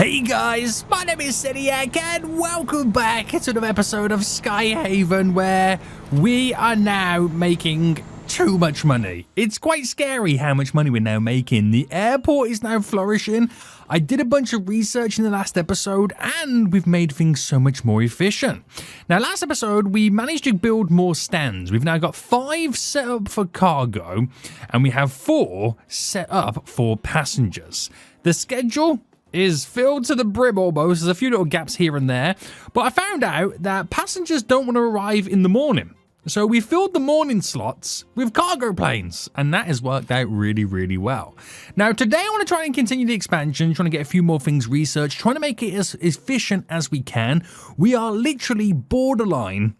Hey guys, my name is Seniac and welcome back to another episode of Skyhaven where we are now making too much money. It's quite scary how much money we're now making. The airport is now flourishing. I did a bunch of research in the last episode and we've made things so much more efficient. Now last episode we managed to build more stands. We've now got 5 set up for cargo and we have 4 set up for passengers. The schedule is filled to the brim almost. There's a few little gaps here and there, but I found out that passengers don't want to arrive in the morning. So we filled the morning slots with cargo planes, and that has worked out really well. Now today I want to try and continue the expansion, trying to get a few more things researched, trying to make it as efficient as we can. We are literally borderline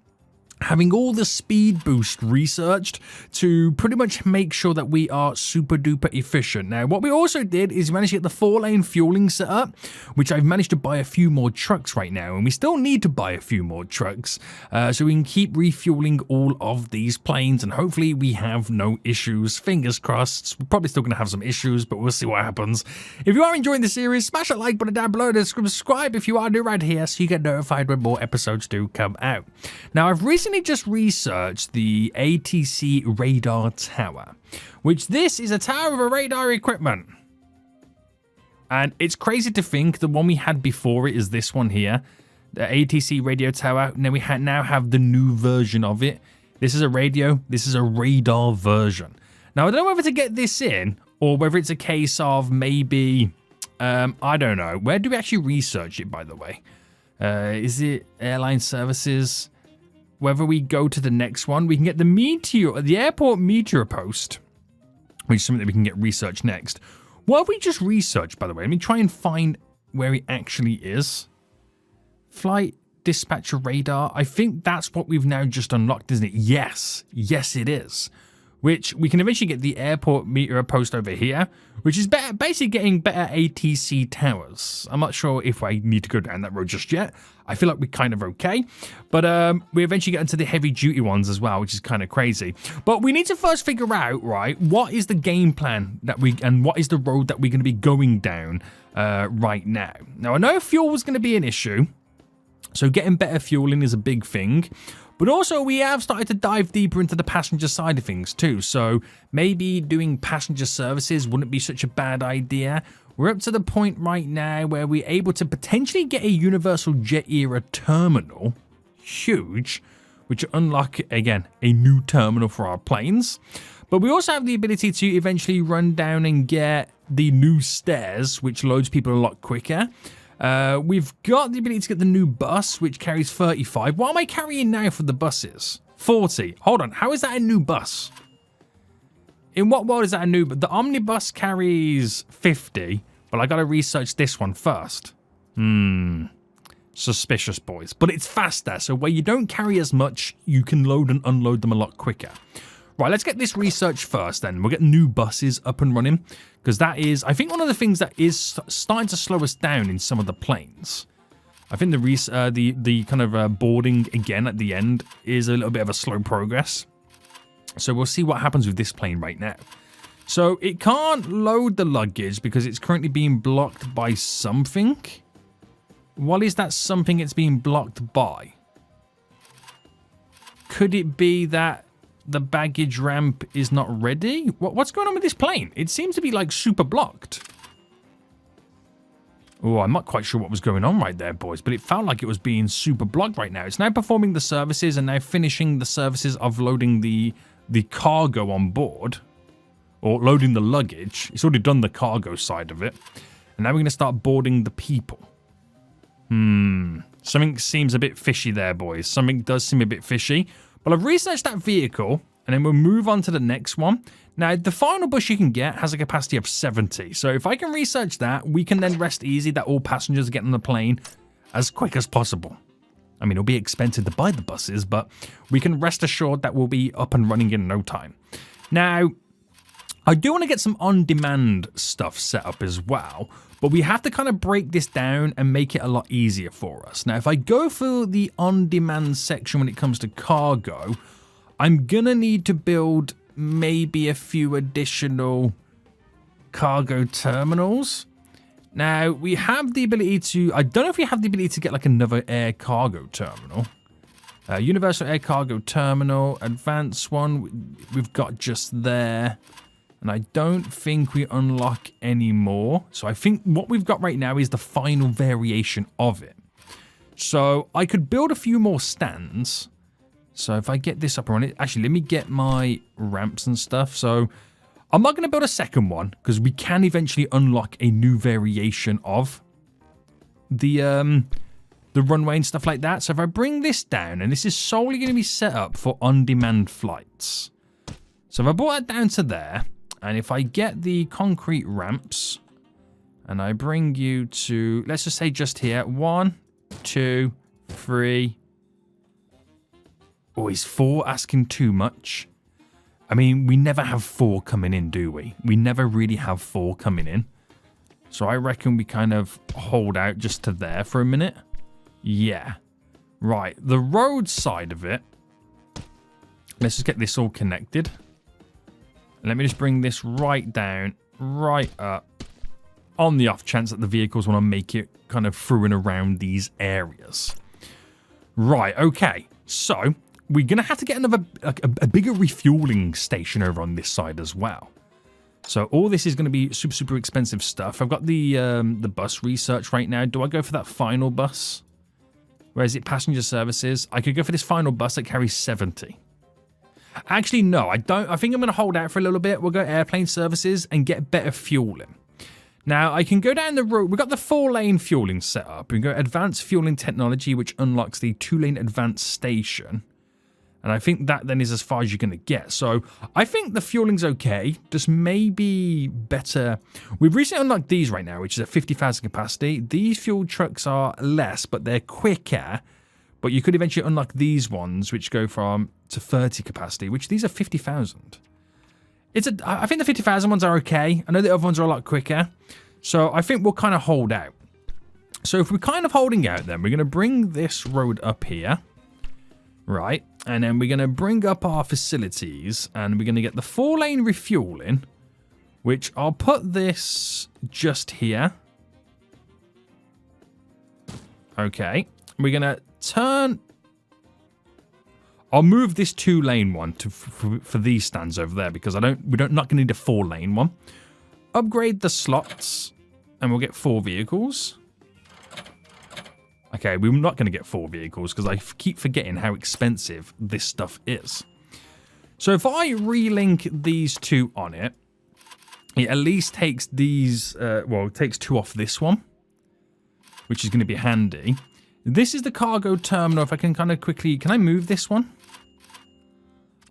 having all the speed boost researched to pretty much make sure that we are super duper efficient. Now, what we also did is manage to get the 4-lane fueling set up, which I've managed to buy a few more trucks right now, and we still need to buy a few more trucks so we can keep refueling all of these planes, and hopefully we have no issues. Fingers crossed. We're probably still going to have some issues, but we'll see what happens. If you are enjoying the series, smash that like button down below and subscribe if you are new right here so you get notified when more episodes do come out. Now, I've recently just researched the ATC radar tower, which this is a tower of a radar equipment. And it's crazy to think the one we had before it is this one here, the ATC radio tower. And then we now have the new version of it. This is a radio, this is a radar version. Now, I don't know whether to get this in or whether it's a case of maybe, I don't know. Where do we actually research it, by the way? Is it airline services? Whether we go to the next one, we can get the airport meteor post, which is something that we can get researched next. What have we just researched, by the way? Let me try and find where it actually is. Flight dispatcher radar. I think that's what we've now just unlocked, isn't it? Yes, it is. Which we can eventually get the airport meteor post over here, which is better, basically getting better ATC towers. I'm not sure if I need to go down that road just yet. I feel like we're kind of okay, but we eventually get into the heavy duty ones as well, which is kind of crazy. But we need to first figure out, right, what is the game plan and what is the road that we're going to be going down right now. Now, I know fuel is going to be an issue, so getting better fueling is a big thing. But also, we have started to dive deeper into the passenger side of things too. So maybe doing passenger services wouldn't be such a bad idea. We're up to the point right now where we're able to potentially get a universal jet era terminal. Huge. Which will unlock, again, a new terminal for our planes. But we also have the ability to eventually run down and get the new stairs, which loads people a lot quicker. We've got the ability to get the new bus, which carries 35. What am I carrying now for the buses? 40. Hold on. How is that a new bus? In what world is that a new? The omnibus carries 50, but I got to research this one first. Suspicious, boys. But it's faster, so where you don't carry as much, you can load and unload them a lot quicker. Right, let's get this research first then. We'll get new buses up and running, because that is, I think, one of the things that is starting to slow us down in some of the planes. I think the kind of boarding again at the end is a little bit of a slow progress. So we'll see what happens with this plane right now. So it can't load the luggage because it's currently being blocked by something. What is that something it's being blocked by? Could it be that the baggage ramp is not ready? What's going on with this plane? It seems to be like super blocked. Oh, I'm not quite sure what was going on right there, boys, but it felt like it was being super blocked right now. It's now performing the services and now finishing the services of loading the cargo on board, or loading the luggage. It's already done the cargo side of it. And now we're going to start boarding the people. Something seems a bit fishy there, boys. Something does seem a bit fishy. But I've researched that vehicle, and then we'll move on to the next one. Now, the final bus you can get has a capacity of 70. So if I can research that, we can then rest easy that all passengers get on the plane as quick as possible. I mean, it'll be expensive to buy the buses, but we can rest assured that we'll be up and running in no time. Now, I do want to get some on-demand stuff set up as well, but we have to kind of break this down and make it a lot easier for us. Now, if I go for the on-demand section when it comes to cargo, I'm going to need to build maybe a few additional cargo terminals. Now, we have the ability to... I don't know if we have the ability to get like another air cargo terminal. Universal air cargo terminal. Advanced one. We've got just there. And I don't think we unlock any more. So I think what we've got right now is the final variation of it. So I could build a few more stands. So if I get this up and running... Actually, let me get my ramps and stuff. So... I'm not going to build a second one because we can eventually unlock a new variation of the runway and stuff like that. So if I bring this down, and this is solely going to be set up for on-demand flights. So if I brought that down to there, and if I get the concrete ramps, and I bring you to, let's just say just here, 1, 2, 3. Oh, is 4 asking too much? I mean, we never have 4 coming in, do we? We never really have 4 coming in. So I reckon we kind of hold out just to there for a minute. Yeah. Right. The road side of it. Let's just get this all connected. Let me just bring this right down, right up. On the off chance that the vehicles want to make it kind of through and around these areas. Right. Okay. So... we're going to have to get another, a bigger refueling station over on this side as well. So all this is going to be super, super expensive stuff. I've got the bus research right now. Do I go for that final bus? Where is it? Passenger services. I could go for this final bus that carries 70. Actually, no, I don't. I think I'm going to hold out for a little bit. We'll go airplane services and get better fueling. Now, I can go down the road. We've got the 4-lane fueling set up. We can go advanced fueling technology, which unlocks the 2-lane advanced station. And I think that then is as far as you're going to get. So I think the fueling's okay. Just maybe better. We've recently unlocked these right now, which is at 50,000 capacity. These fuel trucks are less, but they're quicker. But you could eventually unlock these ones, which go from to 30 capacity, which these are 50,000. I think the 50,000 ones are okay. I know the other ones are a lot quicker. So I think we'll kind of hold out. So if we're kind of holding out, then we're going to bring this road up here. Right, and then we're going to bring up our facilities, and we're going to get the 4-lane refueling, which I'll put this just here. Okay, we're going to turn... I'll move this 2-lane one for these stands over there, because we're not going to need a 4-lane one. Upgrade the slots, and we'll get 4 vehicles. Okay, we're not going to get 4 vehicles because I keep forgetting how expensive this stuff is. So if I relink these 2 on it, it at least takes these, well, it takes 2 off this one, which is going to be handy. This is the cargo terminal. If I can kind of quickly, can I move this one?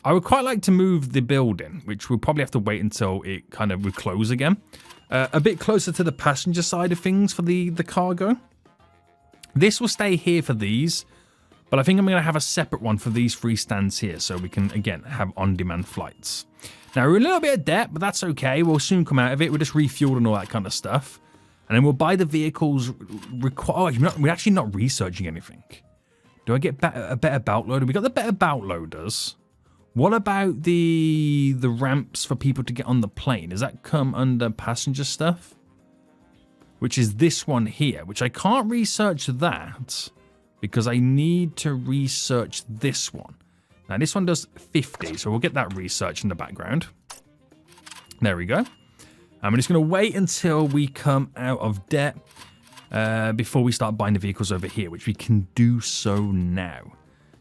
I would quite like to move the building, which we'll probably have to wait until it kind of will close again. A bit closer to the passenger side of things for the cargo. This will stay here for these, but I think I'm going to have a separate one for these 3 stands here so we can, again, have on-demand flights. Now, we're a little bit of debt, but that's okay. We'll soon come out of it. We'll just refuel and all that kind of stuff. And then we'll buy the vehicles required. We're actually not researching anything. Do I get a better bout loader? We got the better bout loaders. What about the ramps for people to get on the plane? Does that come under passenger stuff? Which is this one here, which I can't research that because I need to research this one. Now, this one does 50, so we'll get that research in the background. There we go. I'm just going to wait until we come out of debt before we start buying the vehicles over here, which we can do so now.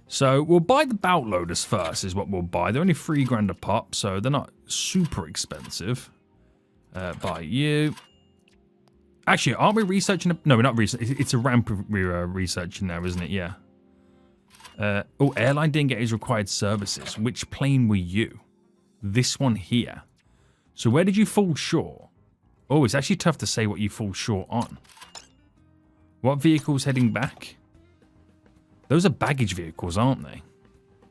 So we'll buy the bout loaders first is what we'll buy. They're only $3 a pop, so they're not super expensive. Buy you. Actually, aren't we researching? No, we're not researching. It's a ramp we're researching now, isn't it? Yeah. Oh, airline didn't get his required services. Which plane were you? This one here. So where did you fall short? Oh, it's actually tough to say what you fall short on. What vehicle's heading back? Those are baggage vehicles, aren't they?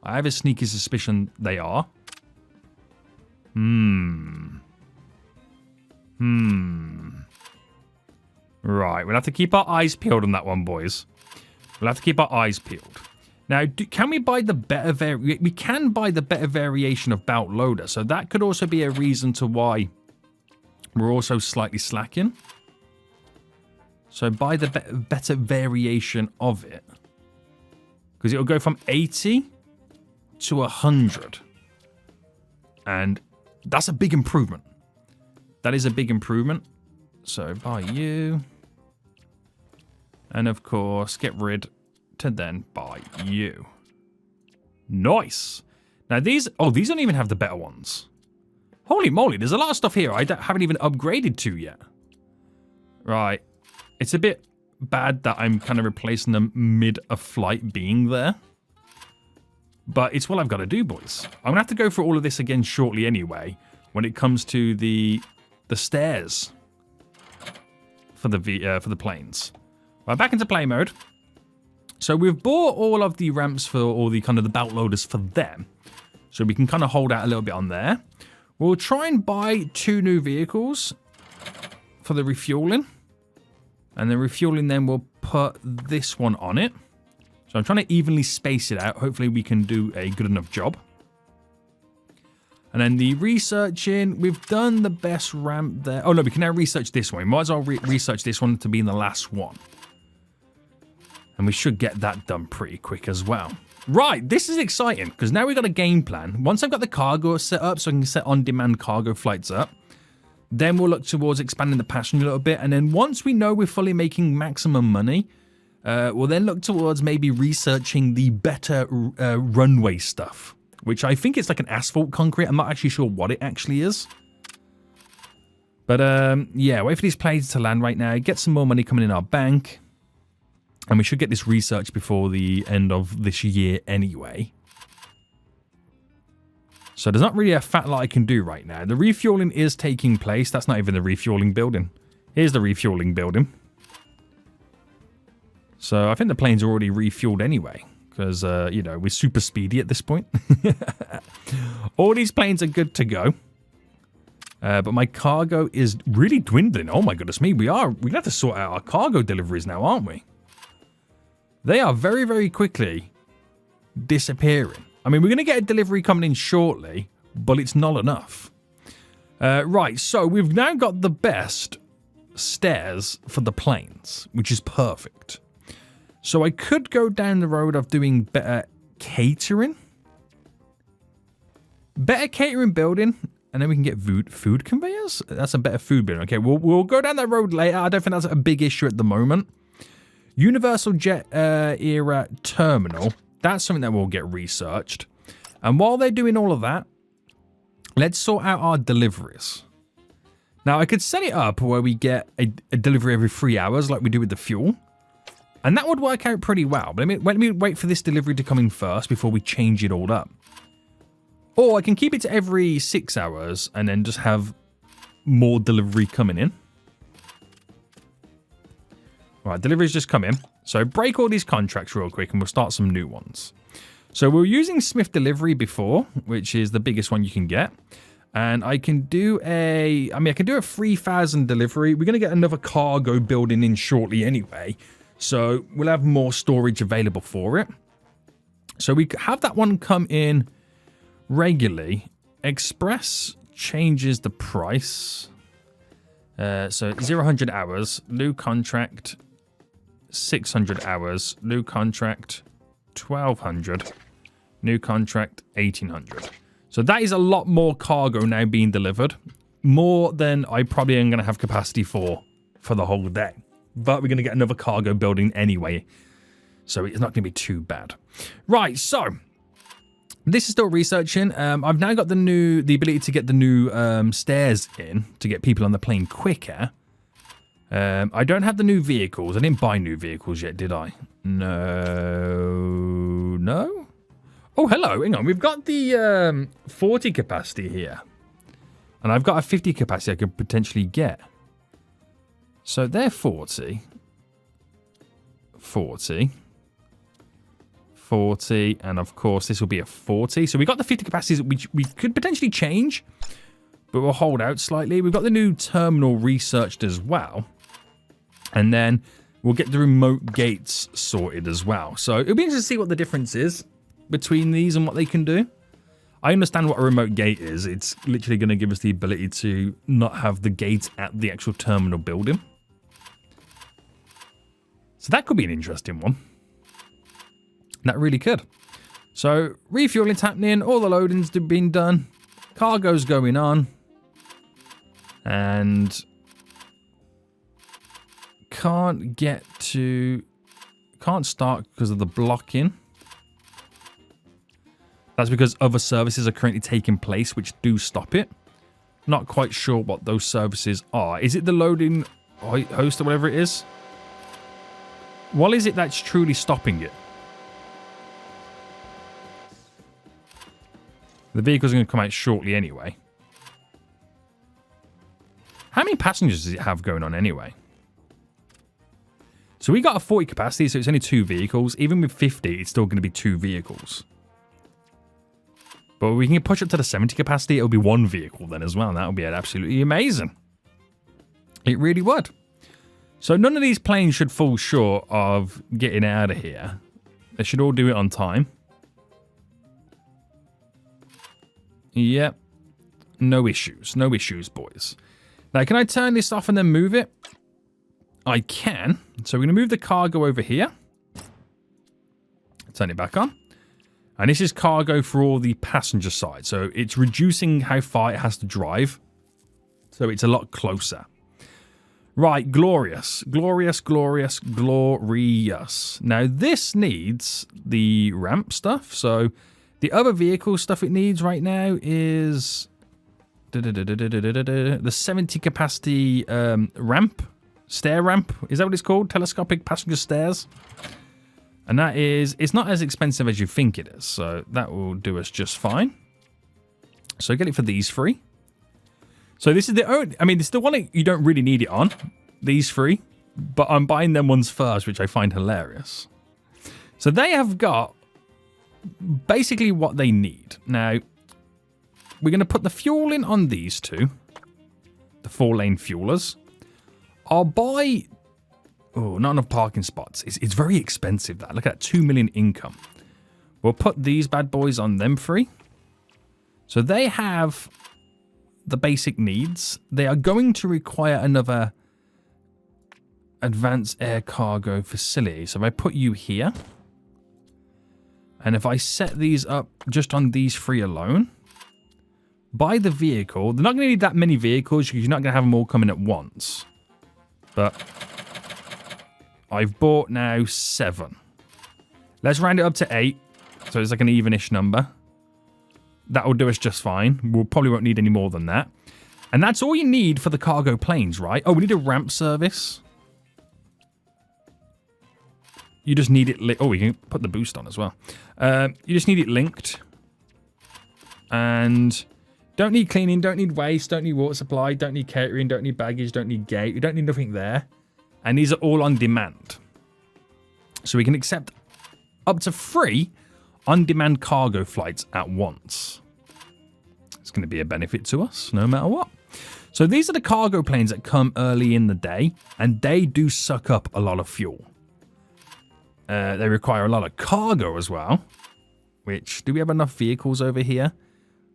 I have a sneaky suspicion they are. Right, we'll have to keep our eyes peeled on that one, boys. We'll have to keep our eyes peeled. Now, can we buy the better we can buy the better variation of bout loader, so that could also be a reason to why we're also slightly slacking. So buy the better variation of it. Because it'll go from 80 to 100. And that's a big improvement. That is a big improvement. So buy you. And of course, get rid to then buy you. Nice. Now these don't even have the better ones. Holy moly, there's a lot of stuff here I haven't even upgraded to yet. Right. It's a bit bad that I'm kind of replacing them mid a flight being there. But it's what I've got to do, boys. I'm going to have to go through all of this again shortly anyway, when it comes to the stairs for the planes. Right, back into play mode. So we've bought all of the ramps for all the kind of the belt loaders for them. So we can kind of hold out a little bit on there. We'll try and buy 2 new vehicles for the refueling. And the refueling then we'll put this one on it. So I'm trying to evenly space it out. Hopefully we can do a good enough job. And then the researching, we've done the best ramp there. Oh no, we can now research this one. We might as well research this one to be in the last one. And we should get that done pretty quick as well. Right, this is exciting because now we've got a game plan. Once I've got the cargo set up so I can set on-demand cargo flights up, then we'll look towards expanding the passenger a little bit. And then once we know we're fully making maximum money, we'll then look towards maybe researching the better runway stuff, which I think it's like an asphalt concrete. I'm not actually sure what it actually is. But yeah, wait for these planes to land right now. Get some more money coming in our bank. And we should get this research before the end of this year anyway. So there's not really a fat lot I can do right now. The refueling is taking place. That's not even the refueling building. Here's the refueling building. So I think the planes are already refueled anyway. Because, you know, we're super speedy at this point. All these planes are good to go. But my cargo is really dwindling. Oh my goodness me. We're going to have to sort out our cargo deliveries now, aren't we? They are very, very quickly disappearing. I mean, we're going to get a delivery coming in shortly, but it's not enough. Right, so we've now got the best stairs for the planes, which is perfect. So I could go down the road of doing better catering. Better catering building, and then we can get food conveyors? That's a better food building. Okay, we'll go down that road later. I don't think that's a big issue at the moment. Universal Jet era terminal. That's something that will get researched. And while they're doing all of that, let's sort out our deliveries. Now, I could set it up where we get a delivery every 3 hours like we do with the fuel. And that would work out pretty well. But let me wait for this delivery to come in first before we change it all up. Or I can keep it to every 6 hours and then just have more delivery coming in. Right, deliveries just come in. So break all these contracts real quick and we'll start some new ones. So we were using Smith Delivery before, which is the biggest one you can get. And I can do a 3,000 delivery. We're going to get another cargo building in shortly anyway. So we'll have more storage available for it. So we have that one come in regularly. Express changes the price. So 0-100 hours, new contract, 600 hours, new contract, 1,200, new contract, 1,800. So that is a lot more cargo now being delivered, more than I probably am going to have capacity for the whole day. But we're going to get another cargo building anyway, so it's not going to be too bad. Right, so this is still researching. I've now got the ability to get the new stairs in to get people on the plane quicker. I don't have the new vehicles. I didn't buy new vehicles yet, did I? No. Oh, hello. Hang on. We've got the 40 capacity here. And I've got a 50 capacity I could potentially get. So they're 40. 40. 40. And of course, this will be a 40. So we got the 50 capacities which we could potentially change. But we'll hold out slightly. We've got the new terminal researched as well. And then we'll get the remote gates sorted as well. So it'll be interesting to see what the difference is between these and what they can do. I understand what a remote gate is. It's literally going to give us the ability to not have the gate at the actual terminal building. So that could be an interesting one. That really could. So refueling's happening. All the loading's been done. Cargo's going on. And can't start because of the blocking. That's because other services are currently taking place which do stop it. Not quite sure what those services are. Is it the loading host or whatever it is? What is it that's truly stopping it? The vehicles are going to come out shortly anyway. How many passengers does it have going on anyway? So we got a 40 capacity, so it's only 2 vehicles. Even with 50, it's still going to be 2 vehicles. But we can push up to the 70 capacity, it'll be 1 vehicle then as well. That would be absolutely amazing. It really would. So none of these planes should fall short of getting out of here. They should all do it on time. Yep. No issues. No issues, boys. Now, can I turn this off and then move it? I can. So we're going to move the cargo over here. Turn it back on. And this is cargo for all the passenger side. So it's reducing how far it has to drive. So it's a lot closer. Right, glorious. Glorious, glorious, glorious. Now, this needs the ramp stuff. So the other vehicle stuff it needs right now is the 70 capacity ramp. Stair ramp. Is that what it's called? Telescopic passenger stairs. And that is, it's not as expensive as you think it is. So that will do us just fine. So get it for these 3. So this is the only, I mean, it's the one that you don't really need it on. These 3. But I'm buying them ones first, which I find hilarious. So they have got basically what they need. Now, we're going to put the fuel in on these 2. The 4-lane fuelers. I'll buy... Oh, not enough parking spots. It's very expensive, that. Look at that, 2 million income. We'll put these bad boys on them 3. So they have the basic needs. They are going to require another advanced air cargo facility. So if I put you here, and if I set these up just on these 3 alone, buy the vehicle. They're not going to need that many vehicles because you're not going to have them all coming at once. But I've bought now 7. Let's round it up to 8. So it's like an evenish number. That will do us just fine. We probably won't need any more than that. And that's all you need for the cargo planes, right? Oh, we need a ramp service. You just need it... Oh, we can put the boost on as well. You just need it linked. And don't need cleaning, don't need waste, don't need water supply, don't need catering, don't need baggage, don't need gate. You don't need nothing there. And these are all on demand. So we can accept up to 3 on-demand cargo flights at once. It's going to be a benefit to us, no matter what. So these are the cargo planes that come early in the day, and they do suck up a lot of fuel. They require a lot of cargo as well, which, do we have enough vehicles over here?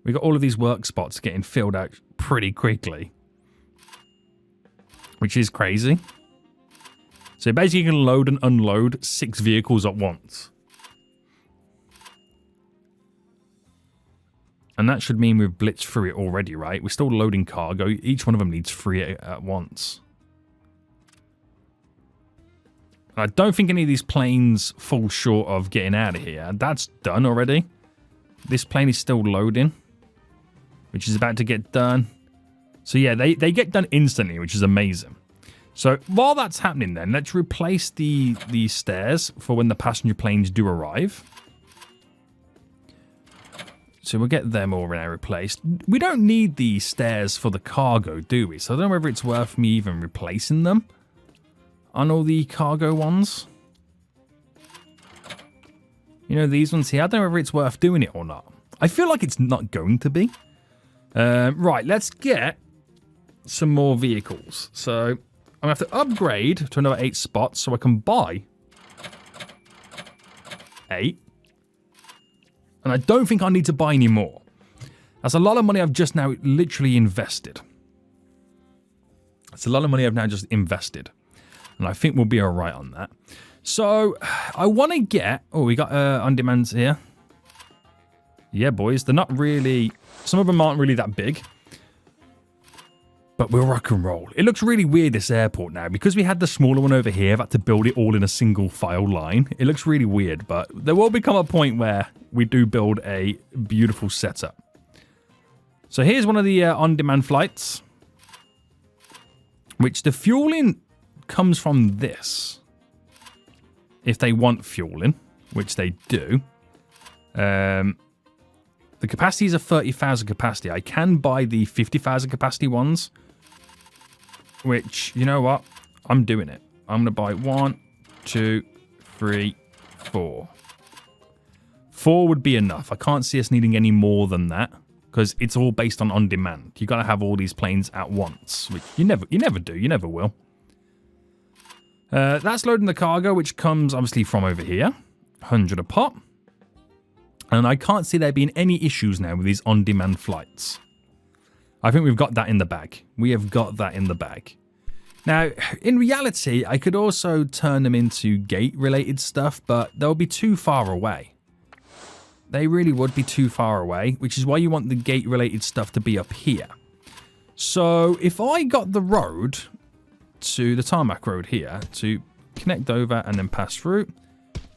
We've got all of these work spots getting filled out pretty quickly, which is crazy. So basically you can load and unload 6 vehicles at once. And that should mean we've blitzed through it already, right? We're still loading cargo. Each one of them needs 3 at once. And I don't think any of these planes fall short of getting out of here. That's done already. This plane is still loading, which is about to get done. So yeah, they get done instantly, which is amazing. So while that's happening then, let's replace the stairs for when the passenger planes do arrive. So we'll get them all now replaced. We don't need the stairs for the cargo, do we? So I don't know whether it's worth me even replacing them on all the cargo ones. You know, these ones here, I don't know whether it's worth doing it or not. I feel like it's not going to be. Right, let's get some more vehicles. So I'm going to have to upgrade to another 8 spots so I can buy 8. And I don't think I need to buy any more. That's a lot of money I've just now literally invested. That's a lot of money I've now just invested. And I think we'll be all right on that. So I want to get... Oh, we got on-demands here. Yeah, boys. They're not really... Some of them aren't really that big. But we'll rock and roll. It looks really weird, this airport now. Because we had the smaller one over here, I've had to build it all in a single file line. It looks really weird, but there will become a point where we do build a beautiful setup. So here's one of the on-demand flights. Which the fueling comes from this. If they want fueling, which they do. The capacity is a 30,000 capacity. I can buy the 50,000 capacity ones. Which, you know what? I'm doing it. I'm going to buy 1, 2, 3, 4. 4 would be enough. I can't see us needing any more than that. Because it's all based on demand. You got to have all these planes at once. Which you never do. You never will. That's loading the cargo, which comes obviously from over here. 100 a pop. And I can't see there being any issues now with these on-demand flights. I think we've got that in the bag. We have got that in the bag. Now, in reality, I could also turn them into gate-related stuff, but they'll be too far away. They really would be too far away, which is why you want the gate-related stuff to be up here. So, if I got the road to the tarmac road here to connect over and then pass through,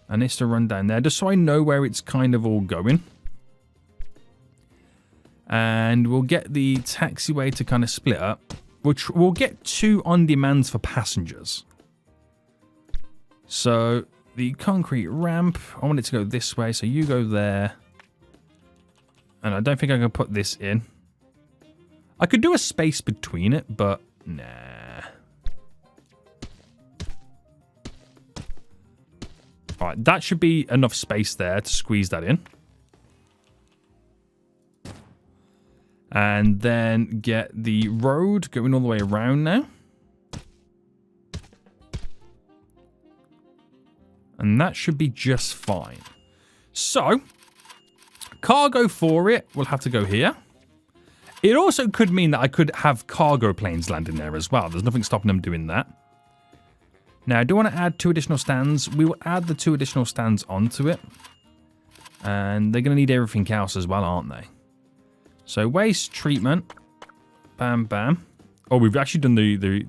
and this to run down there, just so I know where it's kind of all going. And we'll get the taxiway to kind of split up. We'll get 2 on-demands for passengers. So, the concrete ramp, I want it to go this way, so you go there. And I don't think I can put this in. I could do a space between it, but nah. Alright, that should be enough space there to squeeze that in. And then get the road going all the way around now. And that should be just fine. So, cargo for it will have to go here. It also could mean that I could have cargo planes landing there as well. There's nothing stopping them doing that. Now, I do want to add 2 additional stands. We will add the 2 additional stands onto it. And they're going to need everything else as well, aren't they? So, waste treatment. Bam, bam. Oh, we've actually done the...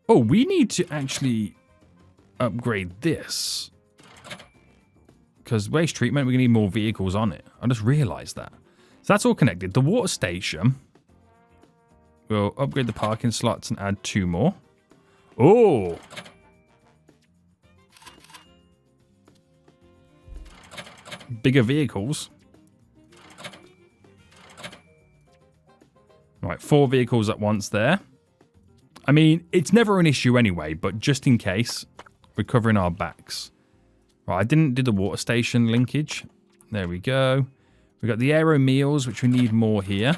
Oh, we need to actually upgrade this. Because waste treatment, we're going to need more vehicles on it. I just realised that. So, that's all connected. The water station. We'll upgrade the parking slots and add 2 more. Oh! Bigger vehicles. Right, 4 vehicles at once there. I mean, it's never an issue anyway, but just in case, we're covering our backs. Right, I didn't do the water station linkage. There we go. We've got the aero meals, which we need more here.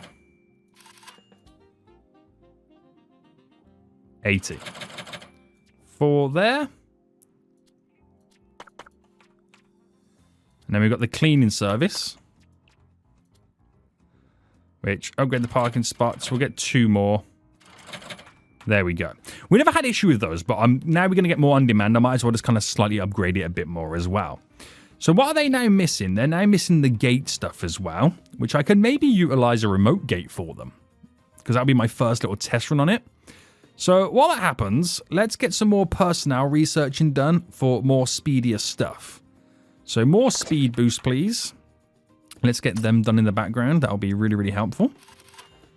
80. 4 there. And then we've got the cleaning service. Which, upgrade the parking spots. We'll get 2 more. There we go. We never had issue with those, but now we're going to get more on demand. I might as well just kind of slightly upgrade it a bit more as well. So what are they now missing? They're now missing the gate stuff as well, which I could maybe utilize a remote gate for them. Because that'll be my first little test run on it. So while that happens, let's get some more personnel researching done for more speedier stuff. So more speed boost, please. Let's get them done in the background. That'll be really, really helpful.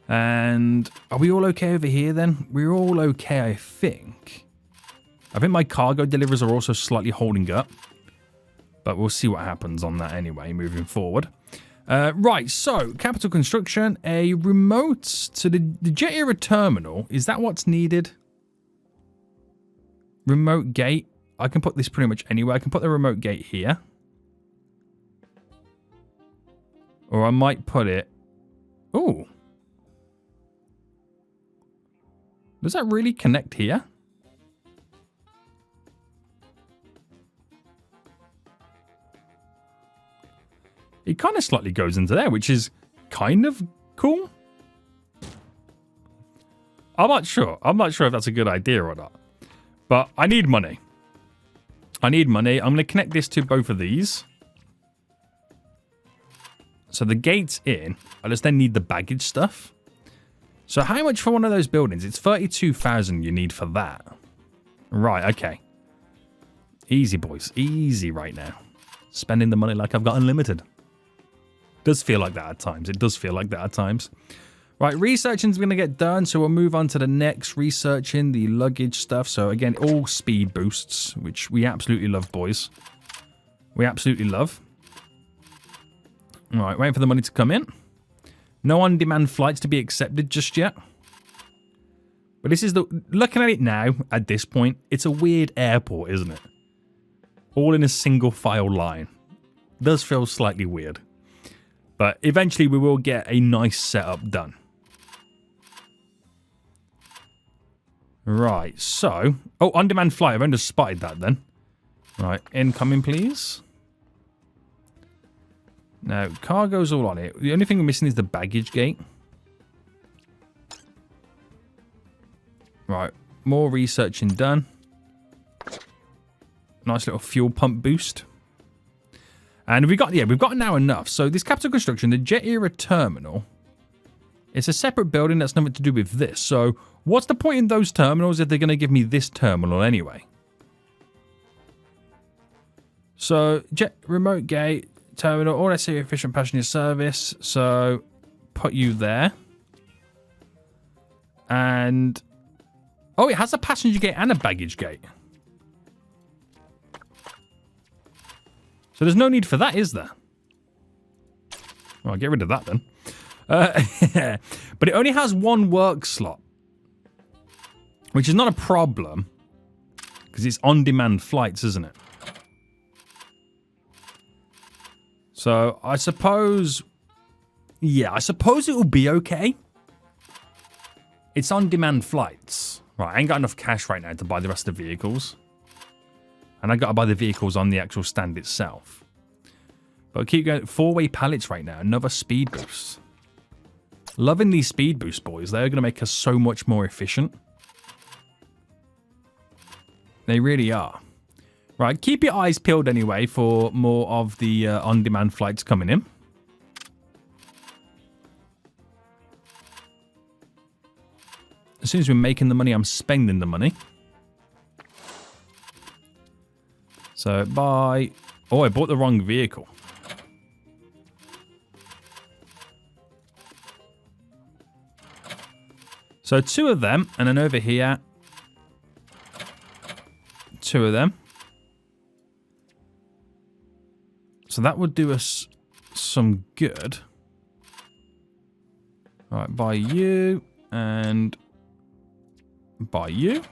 And are we all okay over here then? We're all okay, I think. I think my cargo deliveries are also slightly holding up. But we'll see what happens on that anyway, moving forward. Right, so, capital construction, a remote to the Jet Era terminal. Is that what's needed? Remote gate. I can put this pretty much anywhere. I can put the remote gate here. Or I might put it... Ooh. Does that really connect here? It kind of slightly goes into there, which is kind of cool. I'm not sure. I'm not sure if that's a good idea or not. But I need money. I need money. I'm going to connect this to both of these. So the gate's in. I just then need the baggage stuff. So how much for one of those buildings? It's 32,000 you need for that. Right, okay. Easy, boys. Easy right now. Spending the money like I've got unlimited. Does feel like that at times. It does feel like that at times. Right, researching's going to get done, so we'll move on to the next researching, the luggage stuff. So again, all speed boosts, which we absolutely love, boys. We absolutely love. All right, waiting for the money to come in. No on-demand flights to be accepted just yet. But this is the... Looking at it now, at this point, it's a weird airport, isn't it? All in a single file line. Does feel slightly weird. But eventually we will get a nice setup done. Right, so... Oh, on-demand flight. I've only just spotted that then. Right, incoming, please. Now, cargo's all on it. The only thing we're missing is the baggage gate. Right, more researching done. Nice little fuel pump boost. And we've got now enough. So this capital construction, the Jet Era Terminal, it's a separate building that's nothing to do with this. So what's the point in those terminals if they're going to give me this terminal anyway? So Jet Remote Gate Terminal, all SAE efficient passenger service. So put you there. And oh, it has a passenger gate and a baggage gate. So there's no need for that, is there? Well, I'll get rid of that then. But it only has one work slot. Which is not a problem. Because it's on-demand flights, isn't it? So I suppose... Yeah, I suppose it will be okay. It's on-demand flights. Right, I ain't got enough cash right now to buy the rest of the vehicles. And I got to buy the vehicles on the actual stand itself. But keep going. 4-way pallets right now. Another speed boost. Loving these speed boosts, boys. They're going to make us so much more efficient. They really are. Right, keep your eyes peeled anyway for more of the on-demand flights coming in. As soon as we're making the money, I'm spending the money. So buy... Oh, I bought the wrong vehicle. So 2 of them, and then over here, 2 of them. So that would do us some good. All right, buy you, and buy you.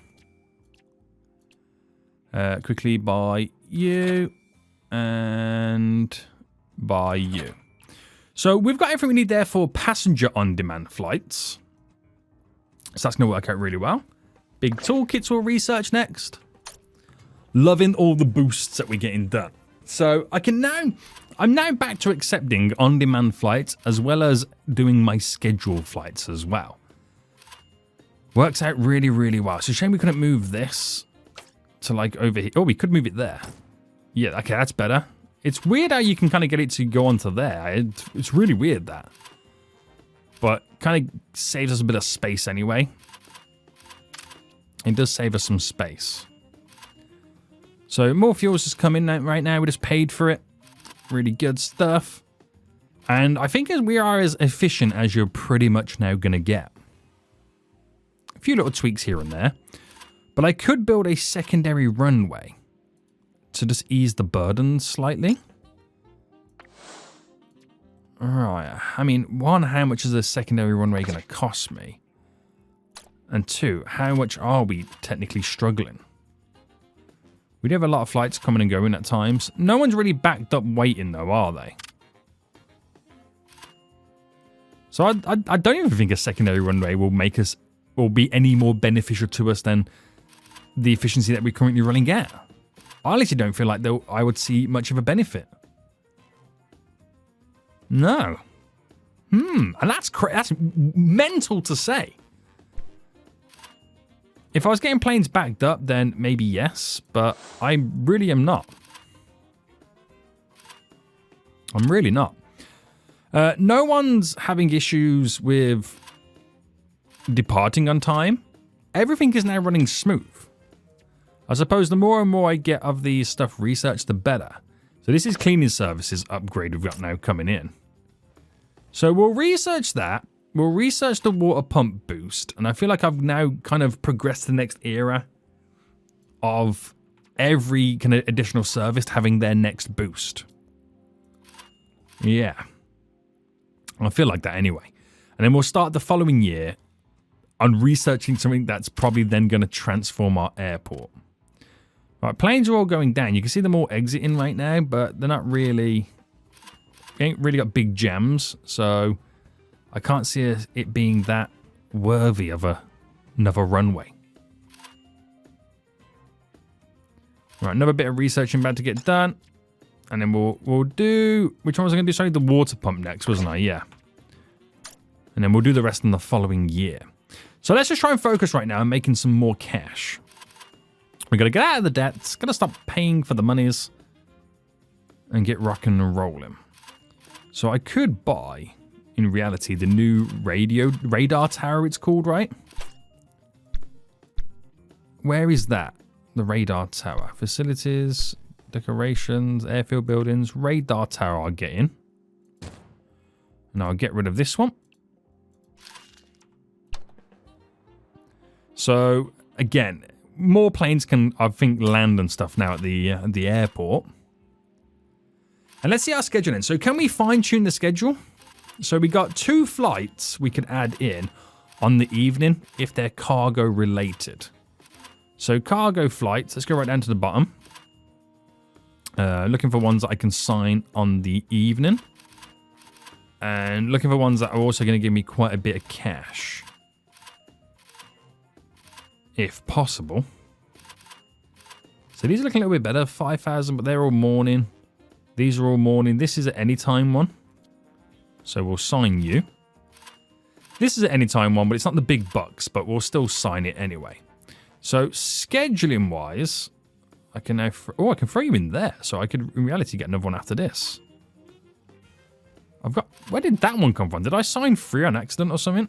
Quickly buy you and buy you. So we've got everything we need there for passenger on-demand flights. So that's going to work out really well. Big toolkits will research next. Loving all the boosts that we're getting done. So I'm now back to accepting on-demand flights as well as doing my scheduled flights as well. Works out really, really well. It's a shame we couldn't move this to like over here. Oh, we could move it there. Yeah, okay, that's better. It's weird how you can kind of get it to go onto there. It's really weird that. But kind of saves us a bit of space anyway. It does save us some space. So more fuels just come in right now. We just paid for it. Really good stuff. And I think we are as efficient as you're pretty much now going to get. A few little tweaks here and there. But I could build a secondary runway to just ease the burden slightly. Alright, I mean, 1, how much is a secondary runway going to cost me? And 2, how much are we technically struggling? We do have a lot of flights coming and going at times. No one's really backed up waiting though, are they? So I don't even think a secondary runway will be any more beneficial to us than the efficiency that we're currently running at. I honestly don't feel like I would see much of a benefit. No. And that's mental to say. If I was getting planes backed up, then maybe yes, but I really am not. I'm really not. No one's having issues with departing on time. Everything is now running smooth. I suppose the more and more I get of the stuff researched, the better. So this is cleaning services upgrade we've got now coming in. So we'll research that. We'll research the water pump boost. And I feel like I've now kind of progressed to the next era of every kind of additional service having their next boost. Yeah. I feel like that anyway. And then we'll start the following year on researching something that's probably then going to transform our airport. Right, planes are all going down. You can see them all exiting right now, but they're not really... They ain't really got big jams, so I can't see it being that worthy of another runway. Right, another bit of researching about to get done. And then we'll do... Which one was I going to do? Sorry, the water pump next, wasn't I? Yeah. And then we'll do the rest in the following year. So let's just try and focus right now on making some more cash. We're going to get out of the debts. Going to stop paying for the monies. And get rocking and rolling. So I could buy, in reality, the new radar tower it's called, right? Where is that? The radar tower. Facilities... Decorations, airfield buildings, radar tower I'll get in. And I'll get rid of this one. So, again, more planes can, I think, land and stuff now at the airport. And let's see our scheduling. So can we fine-tune the schedule? So we got 2 flights we could add in on the evening if they're cargo related. So cargo flights, let's go right down to the bottom. Looking for ones that I can sign on the evening. And looking for ones that are also going to give me quite a bit of cash. If possible. So these are looking a little bit better. 5,000, but they're all morning. These are all morning. This is at any time one. So we'll sign you. This is at any time one, but it's not the big bucks, but we'll still sign it anyway. So scheduling wise... I can now... I can throw you in there. So I could, in reality, get another one after this. I've got... Where did that one come from? Did I sign 3 on accident or something?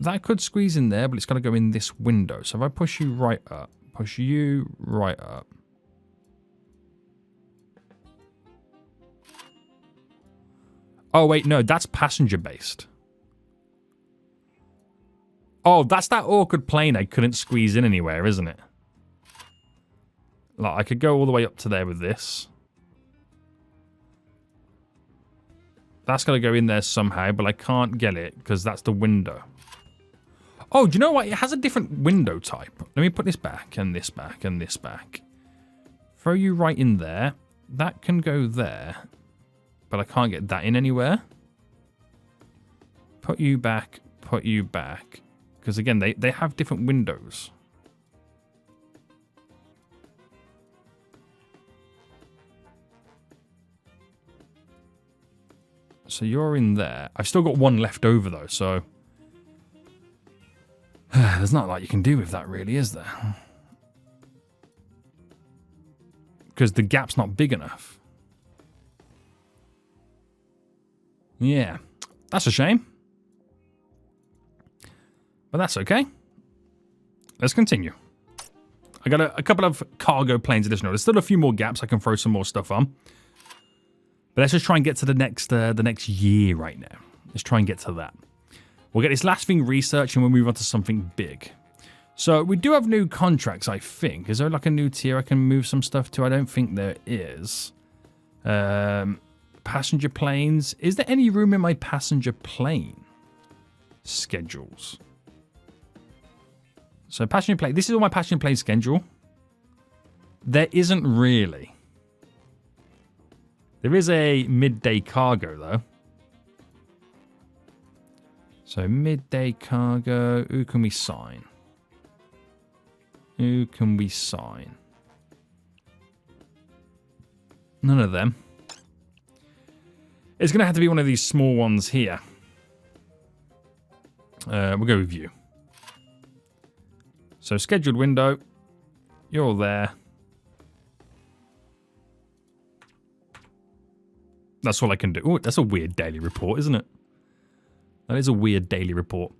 That could squeeze in there, but it's got to go in this window. So if I push you right up... Push you right up... Oh, wait, no. That's passenger-based. Oh, that's that awkward plane I couldn't squeeze in anywhere, isn't it? Like, I could go all the way up to there with this. That's got to go in there somehow, but I can't get it because that's the window. Oh, do you know what? It has a different window type. Let me put this back and this back and this back. Throw you right in there. That can go there, but I can't get that in anywhere. Put you back, put you back. Because, again, they have different windows. So you're in there. I've still got one left over, though, so... There's not a lot you can do with that, really, is there? Because the gap's not big enough. Yeah. That's a shame. But that's okay. Let's continue. I got a couple of cargo planes additional. There's still a few more gaps I can throw some more stuff on. But let's just try and get to the next year right now. Let's try and get to that. We'll get this last thing researched and we'll move on to something big. So we do have new contracts, I think. Is there like a new tier I can move some stuff to? I don't think there is. Passenger planes. Is there any room in my passenger plane schedules? So passenger plane, this is all my passenger plane schedule. There isn't really. There is a midday cargo though. So midday cargo, who can we sign? Who can we sign? None of them. It's going to have to be one of these small ones here. We'll go with you. So scheduled window. You're there. That's all I can do. Oh, that's a weird daily report, isn't it? That is a weird daily report.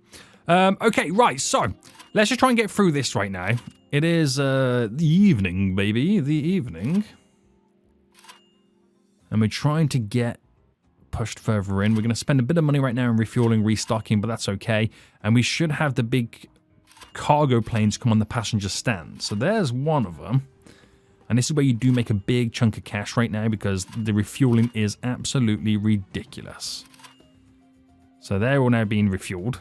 Okay, right. So let's just try and get through this right now. It is the evening, baby. The evening. And we're trying to get pushed further in. We're going to spend a bit of money right now in refueling, restocking, but that's okay. And we should have the big cargo planes come on the passenger stand. So there's one of them. And this is where you do make a big chunk of cash right now because the refueling is absolutely ridiculous. So they're all now being refueled.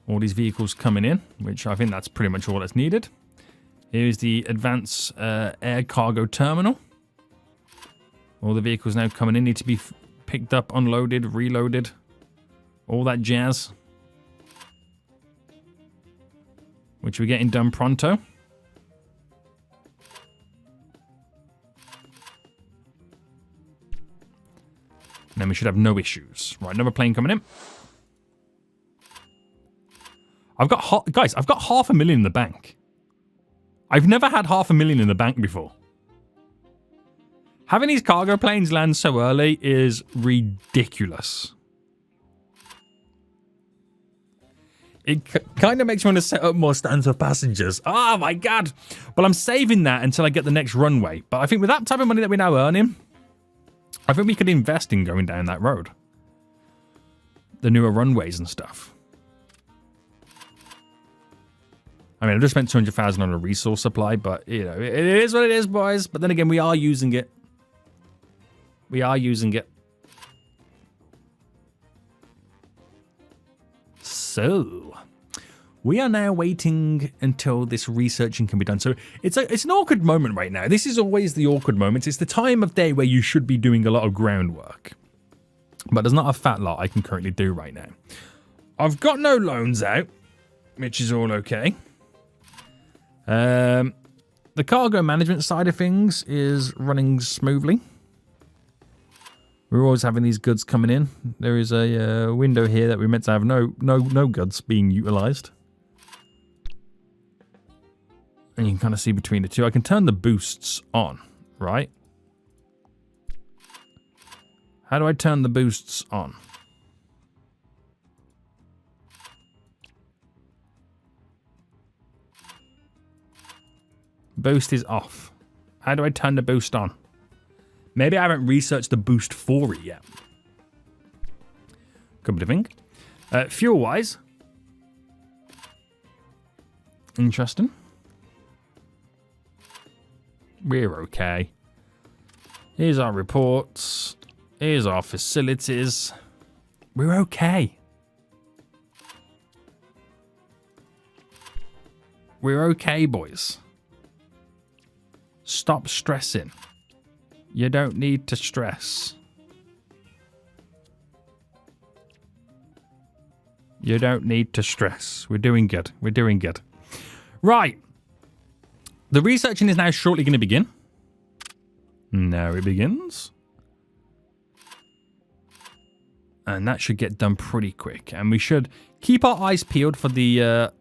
All these vehicles coming in, which I think that's pretty much all that's needed. Here's the advanced air cargo terminal. All the vehicles now coming in need to be picked up, unloaded, reloaded. All that jazz. Which we're getting done pronto. And then we should have no issues. Right, another plane coming in. Guys, I've got $500,000 in the bank. I've never had $500,000 in the bank before. Having these cargo planes land so early is ridiculous. It kind of makes me want to set up more stands for passengers. Oh my god. Well, I'm saving that until I get the next runway. But I think with that type of money that we're now earning, I think we could invest in going down that road. The newer runways and stuff. I mean, I just spent 200,000 on a resource supply, but, you know, it is what it is, boys. But then again, we are using it. We are using it. So, we are now waiting until this researching can be done. So, it's an awkward moment right now. This is always the awkward moment. It's the time of day where you should be doing a lot of groundwork. But there's not a fat lot I can currently do right now. I've got no loans out, which is all okay. The cargo management side of things is running smoothly. We're always having these goods coming in. There is a window here that we're meant to have no goods being utilized. And you can kind of see between the two. I can turn the boosts on, right? How do I turn the boosts on? Boost is off. How do I turn the boost on? Maybe I haven't researched the boost for it yet. Couple of things. Fuel-wise. Interesting. We're okay. Here's our reports. Here's our facilities. We're okay. We're okay, boys. Stop stressing. You don't need to stress. You don't need to stress. We're doing good. We're doing good. Right. The researching is now shortly going to begin. Now it begins. And that should get done pretty quick. And we should keep our eyes peeled for the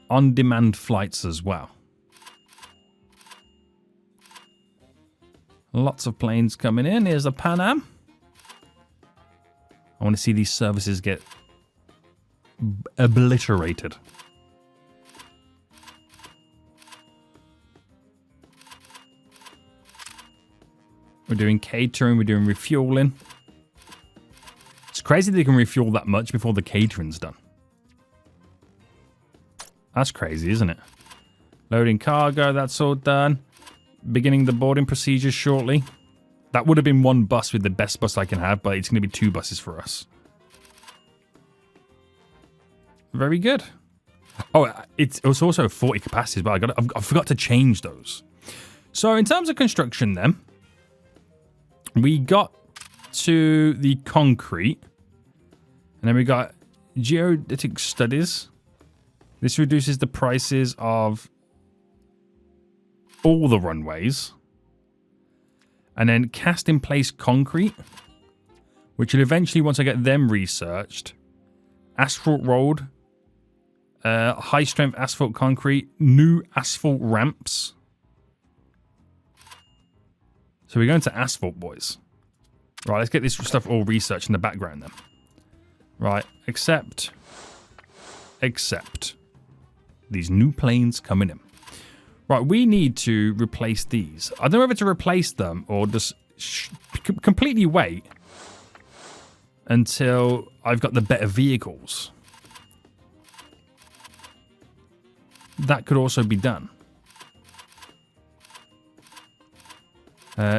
on-demand flights as well. Lots of planes coming in. Here's a Pan Am. I want to see these services get obliterated. We're doing catering. We're doing refueling. It's crazy they can refuel that much before the catering's done. That's crazy, isn't it? Loading cargo. That's all done. Beginning the boarding procedures shortly. That would have been one bus with the best bus I can have, but it's going to be 2 buses for us. Very good. Oh, it's also 40 capacities, but I forgot to change those. So in terms of construction then, we got to the concrete, and then we got geodetic studies. This reduces the prices of all the runways. And then cast in place concrete, which will eventually, once I get them researched, asphalt road, high strength asphalt concrete, new asphalt ramps. So we're going to asphalt, boys. Right, let's get this stuff all researched in the background then. Right, accept. These new planes coming in. Right, we need to replace these. I don't know whether to replace them or just completely wait until I've got the better vehicles. That could also be done.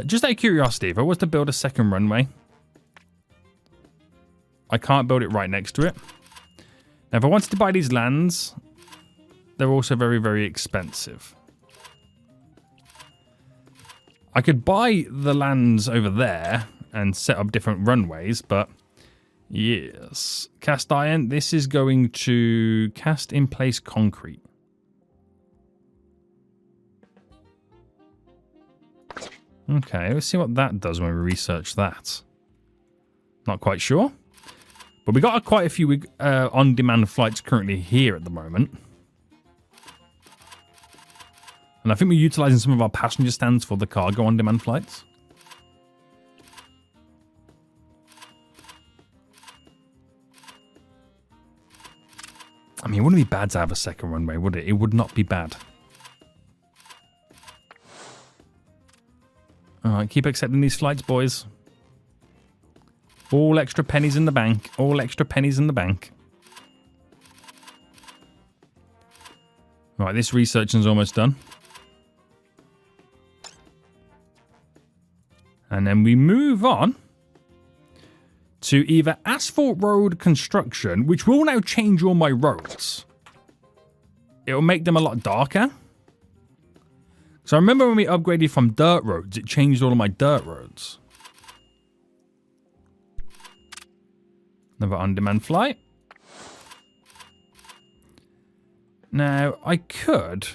Just out of curiosity, if I was to build a second runway, I can't build it right next to it. Now, if I wanted to buy these lands, they're also very, very expensive. I could buy the lands over there and set up different runways, but yes. Cast iron, this is going to cast in place concrete. Okay, let's see what that does when we research that. Not quite sure. But we got quite a few on-demand flights currently here at the moment. And I think we're utilising some of our passenger stands for the cargo on-demand flights. I mean, it wouldn't be bad to have a second runway, would it? It would not be bad. Alright, keep accepting these flights, boys. All extra pennies in the bank. All extra pennies in the bank. Right, this researching's almost done. And then we move on to either asphalt road construction, which will now change all my roads. It will make them a lot darker. So I remember when we upgraded from dirt roads, it changed all of my dirt roads. Another on-demand flight. Now, I could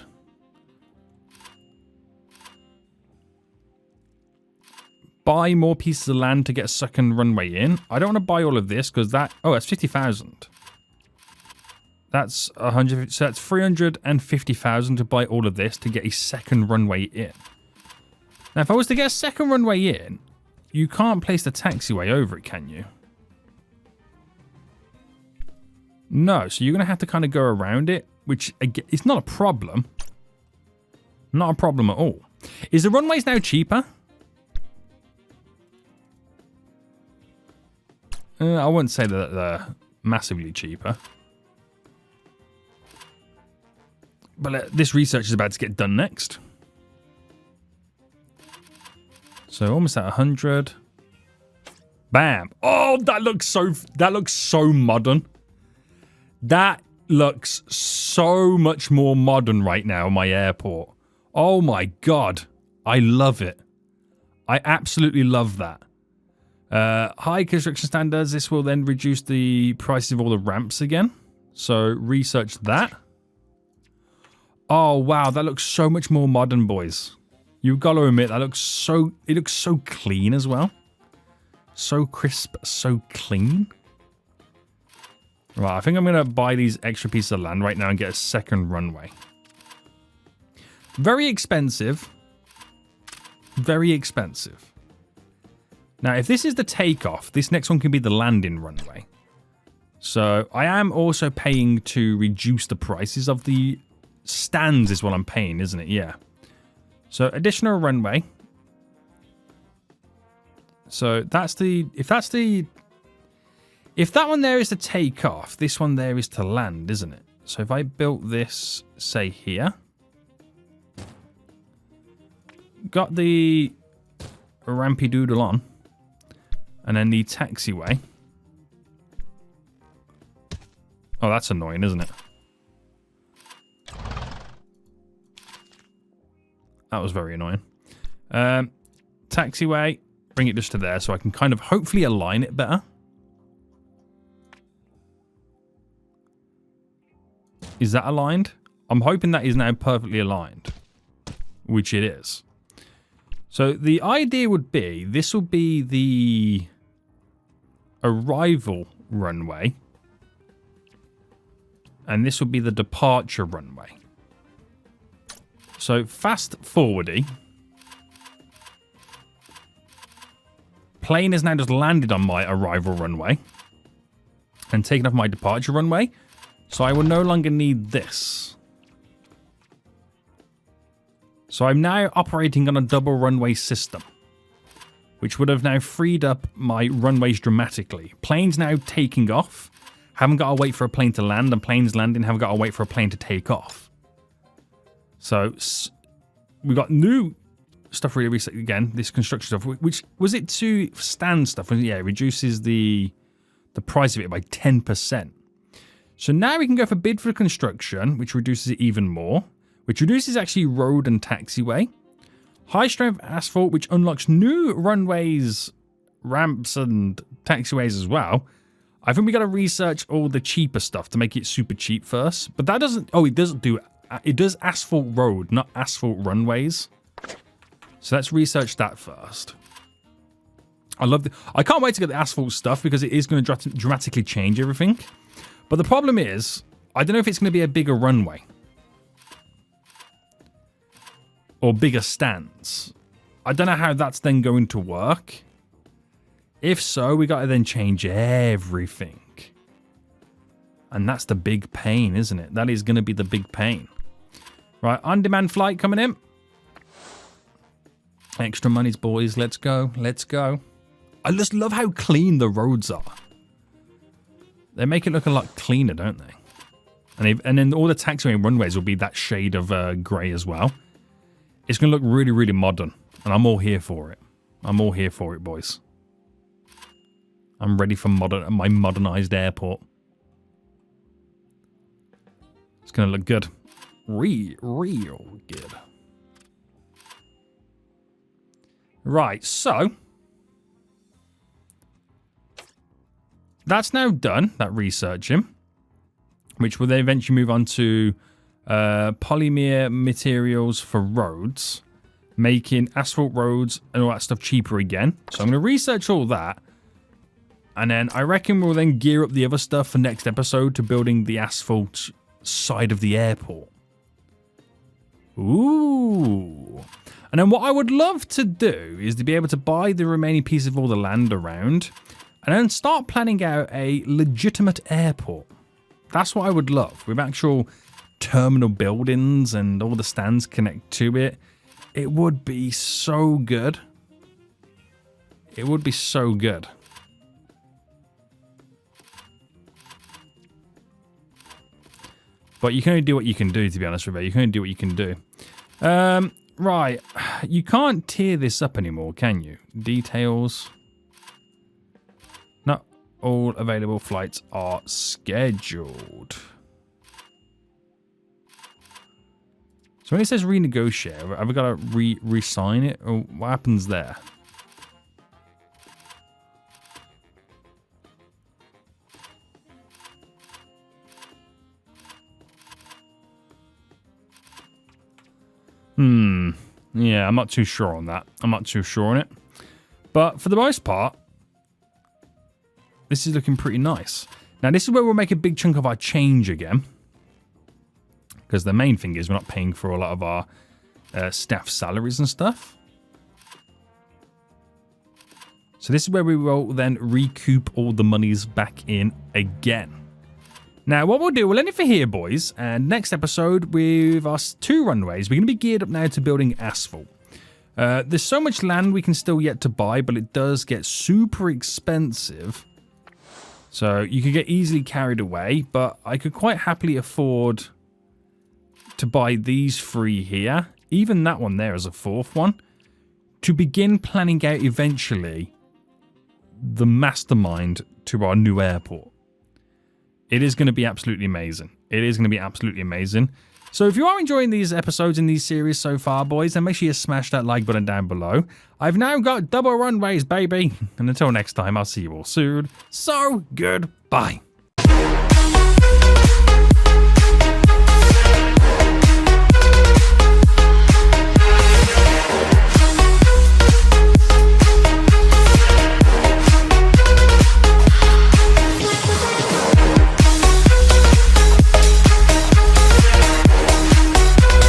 buy more pieces of land to get a second runway in. I don't want to buy all of this because that... Oh, that's 50,000. That's 100. So that's 350,000 to buy all of this to get a second runway in. Now, if I was to get a second runway in, you can't place the taxiway over it, can you? No, so you're going to have to kind of go around it, which again, it's not a problem. Not a problem at all. Is the runways now cheaper? I wouldn't say that they're massively cheaper. But this research is about to get done next. So almost at 100. Bam. Oh, that looks so modern. That looks so much more modern right now, my airport. Oh my god. I love it. I absolutely love that. High construction standards. This will then reduce the prices of all the ramps again. So research that. Oh wow, that looks so much more modern, boys. You've got to admit, that looks so... It looks so clean as well. So crisp, so clean. Right, I think I'm going to buy these extra pieces of land right now and get a second runway. Very expensive. Very expensive. Now, if this is the takeoff, this next one can be the landing runway. So, I am also paying to reduce the prices of the stands is what I'm paying, isn't it? Yeah. So, additional runway. So, that's the... If that one there is to take off, this one there is to land, isn't it? So if I built this, say, here. Got the rampy doodle on. And then the taxiway. Oh, that's annoying, isn't it? That was very annoying. Taxiway. Bring it just to there so I can kind of hopefully align it better. Is that aligned? I'm hoping that is now perfectly aligned. Which it is. So the idea would be, this will be the arrival runway. And this would be the departure runway. So fast forwarding. Plane has now just landed on my arrival runway and taken off my departure runway. So I will no longer need this. So I'm now operating on a double runway system, which would have now freed up my runways dramatically. Planes now taking off. Haven't got to wait for a plane to land, and planes landing haven't got to wait for a plane to take off. So we got new stuff really recently. Again, this construction stuff, which was it to stand stuff? Yeah, it reduces the price of it by 10%. So now we can go for bid for construction, which reduces it even more, which reduces actually road and taxiway. High strength asphalt, which unlocks new runways, ramps, and taxiways as well. I think we got to research all the cheaper stuff to make it super cheap first. But that doesn't... Oh, it doesn't do... It does asphalt road, not asphalt runways. So let's research that first. I can't wait to get the asphalt stuff because it is going to dramatically change everything. But the problem is, I don't know if it's going to be a bigger runway. Or bigger stands. I don't know how that's then going to work. If so, we got to then change everything. And that's the big pain, isn't it? That is going to be the big pain. Right, on-demand flight coming in. Extra monies, boys. Let's go. Let's go. I just love how clean the roads are. They make it look a lot cleaner, don't they? And then all the taxiway and runways will be that shade of grey as well. It's going to look really, really modern. And I'm all here for it. I'm all here for it, boys. I'm ready for my modernized airport. It's going to look good. Real good. Right, so that's now done, that researching, which will then eventually move on to polymer materials for roads, making asphalt roads and all that stuff cheaper again. So I'm going to research all that. And then I reckon we'll then gear up the other stuff for next episode to building the asphalt side of the airport. Ooh. And then what I would love to do is to be able to buy the remaining piece of all the land around and then start planning out a legitimate airport. That's what I would love, with actual terminal buildings and all the stands connect to it. It would be so good. It would be so good. But you can only do what you can do, to be honest with you. You can only do what you can do. Right. You can't tier this up anymore, can you? Details. Not all available flights are scheduled. So when it says renegotiate, have we got to re-sign it? Or what happens there? Yeah, I'm not too sure on that. I'm not too sure on it. But for the most part, this is looking pretty nice. Now, this is where we'll make a big chunk of our change again. Because the main thing is we're not paying for a lot of our staff salaries and stuff. So this is where we will then recoup all the monies back in again. Now, what we'll do, we'll end it for here, boys. And next episode, with our 2 runways, we're going to be geared up now to building asphalt. There's so much land we can still yet to buy, but it does get super expensive. So you could get easily carried away, but I could quite happily afford to buy these 3 here. Even that one there as a 4th one. To begin planning out eventually the mastermind to our new airport. It is going to be absolutely amazing. It is going to be absolutely amazing. So if you are enjoying these episodes in these series so far, boys, then make sure you smash that like button down below. I've now got double runways, baby. And until next time, I'll see you all soon. So, goodbye.